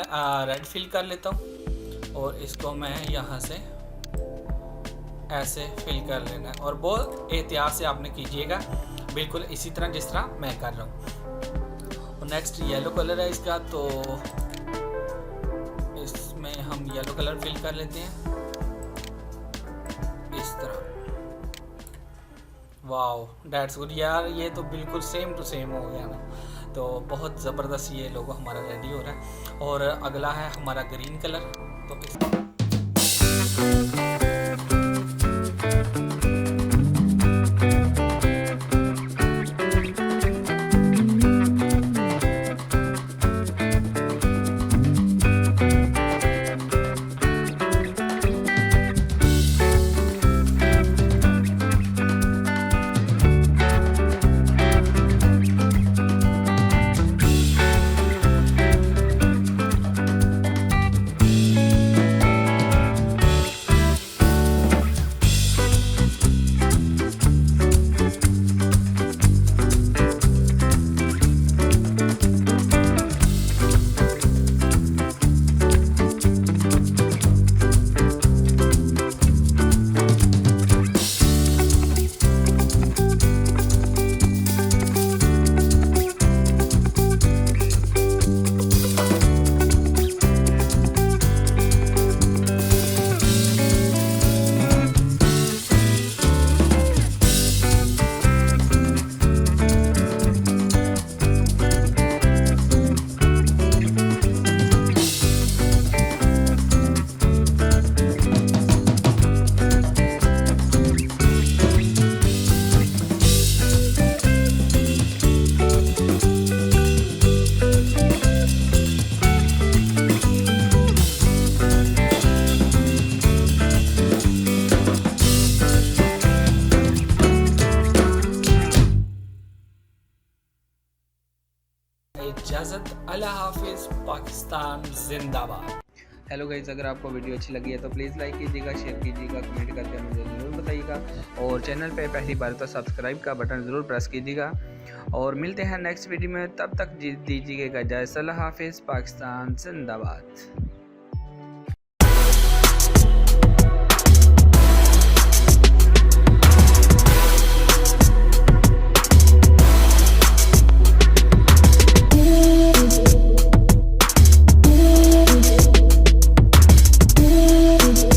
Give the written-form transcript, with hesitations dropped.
Red fill कर लेता हूँ और इसको मैं यहाँ से ऐसे फिल कर लेना है और बहुत एहतियात से आपने कीजिएगा, बिल्कुल इसी तरह जिस तरह मैं कर रहा हूँ। और नेक्स्ट येलो कलर है इसका, तो इसमें हम येलो कलर फिल कर लेते हैं इस तरह। वाओ दैट्स गुड यार, ये तो बिल्कुल सेम टू सेम हो गया ना। तो बहुत ज़बरदस्त ये लोगो हमारा रेडी हो रहा है। और अगला है हमारा ग्रीन कलर, तो इस इजाज़त, अल्लाह हाफिज़, पाकिस्तान जिंदाबाद। हेलो गाइज़, अगर आपको वीडियो अच्छी लगी है तो प्लीज़ लाइक कीजिएगा, शेयर कीजिएगा, कमेंट करके मुझे ज़रूर बताइएगा और चैनल पे पहली बार तो सब्सक्राइब का बटन ज़रूर प्रेस कीजिएगा। और मिलते हैं नेक्स्ट वीडियो में, तब तक दीजिएगा इजाज़त। अल्लाह हाफिज़, पाकिस्तान जिंदाबाद।